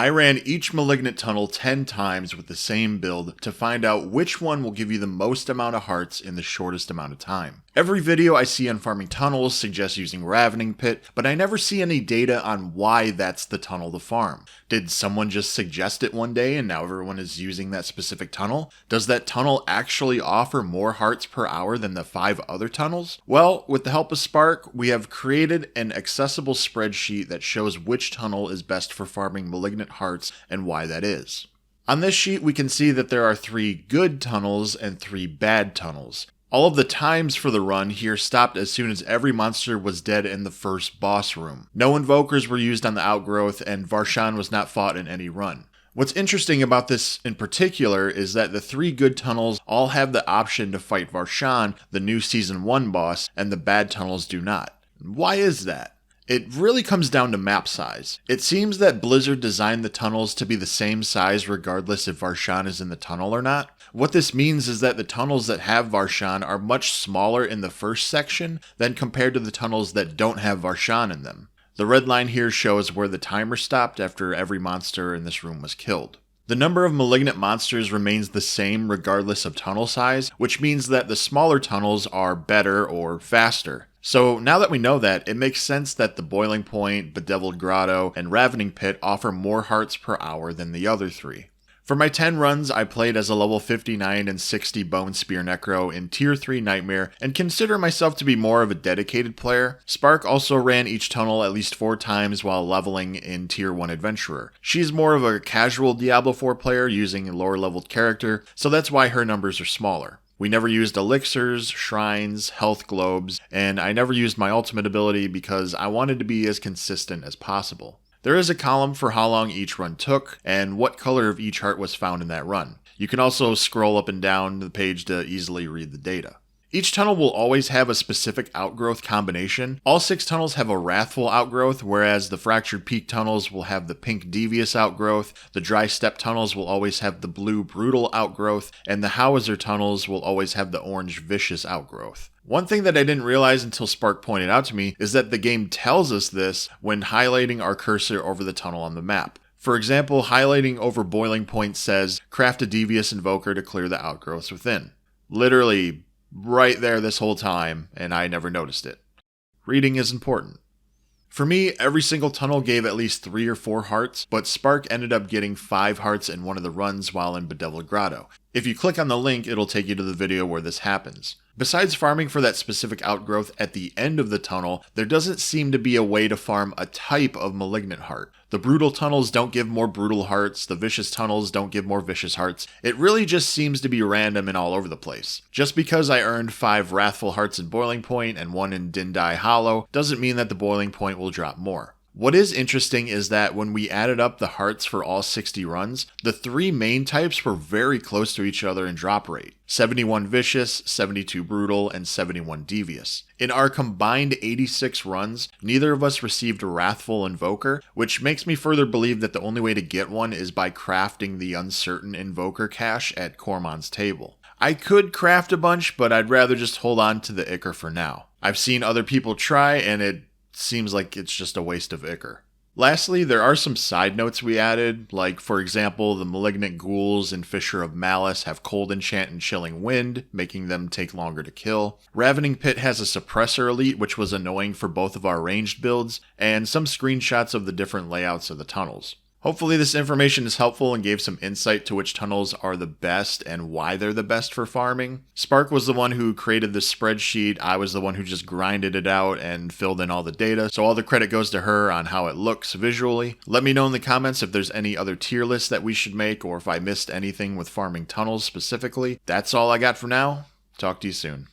I ran each Malignant tunnel 10 times with the same build to find out which one will give you the most amount of hearts in the shortest amount of time. Every video I see on farming tunnels suggests using Ravening Pit, but I never see any data on why that's the tunnel to farm. Did someone just suggest it one day and now everyone is using that specific tunnel? Does that tunnel actually offer more hearts per hour than the 5 other tunnels? Well, with the help of Spark, we have created an accessible spreadsheet that shows which tunnel is best for farming Malignant hearts and why that is. On this sheet, we can see that there are 3 good tunnels and 3 bad tunnels. All of the times for the run here stopped as soon as every monster was dead in the first boss room. No invokers were used on the outgrowth, and Varshan was not fought in any run. What's interesting about this in particular is that the 3 good tunnels all have the option to fight Varshan, the new Season 1 boss, and the bad tunnels do not. Why is that? It really comes down to map size. It seems that Blizzard designed the tunnels to be the same size regardless if Varshan is in the tunnel or not. What this means is that the tunnels that have Varshan are much smaller in the first section than compared to the tunnels that don't have Varshan in them. The red line here shows where the timer stopped after every monster in this room was killed. The number of Malignant monsters remains the same regardless of tunnel size, which means that the smaller tunnels are better or faster. So now that we know that, it makes sense that the Boiling Point, Bedeviled Grotto, and Ravening Pit offer more hearts per hour than the other 3. For my 10 runs, I played as a level 59 and 60 Bone Spear Necro in Tier 3 Nightmare, and consider myself to be more of a dedicated player. Spark also ran each tunnel at least 4 times while leveling in Tier 1 Adventurer. She's more of a casual Diablo 4 player using a lower leveled character, so that's why her numbers are smaller. We never used elixirs, shrines, health globes, and I never used my ultimate ability because I wanted to be as consistent as possible. There is a column for how long each run took, and what color of each heart was found in that run. You can also scroll up and down the page to easily read the data. Each tunnel will always have a specific outgrowth combination. All 6 tunnels have a Wrathful outgrowth, whereas the Fractured Peak tunnels will have the pink Devious outgrowth, the Dry Steppe tunnels will always have the blue Brutal outgrowth, and the Howitzer tunnels will always have the orange Vicious outgrowth. One thing that I didn't realize until Spark pointed out to me is that the game tells us this when highlighting our cursor over the tunnel on the map. For example, highlighting over Boiling Point says, craft a Devious Invoker to clear the outgrowths within. Literally, right there this whole time, and I never noticed it. Reading is important. For me, every single tunnel gave at least 3 or 4 hearts, but Spark ended up getting 5 hearts in one of the runs while in Bedeviled Grotto. If you click on the link, it'll take you to the video where this happens. Besides farming for that specific outgrowth at the end of the tunnel, there doesn't seem to be a way to farm a type of Malignant heart. The Brutal tunnels don't give more Brutal hearts, the Vicious tunnels don't give more Vicious hearts. It really just seems to be random and all over the place. Just because I earned 5 Wrathful hearts in Boiling Point and 1 in Dindai Hollow doesn't mean that the Boiling Point will drop more. What is interesting is that when we added up the hearts for all 60 runs, the 3 main types were very close to each other in drop rate. 71 Vicious, 72 Brutal, and 71 Devious. In our combined 86 runs, neither of us received a Wrathful Invoker, which makes me further believe that the only way to get one is by crafting the Uncertain Invoker cache at Cormon's table. I could craft a bunch, but I'd rather just hold on to the Ichor for now. I've seen other people try, and it seems like it's just a waste of Ichor. Lastly, there are some side notes we added, like for example, the Malignant Ghouls in Fissure of Malice have Cold Enchant and Chilling Wind, making them take longer to kill. Ravening Pit has a Suppressor Elite, which was annoying for both of our ranged builds, and some screenshots of the different layouts of the tunnels. Hopefully this information is helpful and gave some insight to which tunnels are the best and why they're the best for farming. Spark was the one who created this spreadsheet. I was the one who just grinded it out and filled in all the data, so all the credit goes to her on how it looks visually. Let me know in the comments if there's any other tier lists that we should make or if I missed anything with farming tunnels specifically. That's all I got for now. Talk to you soon.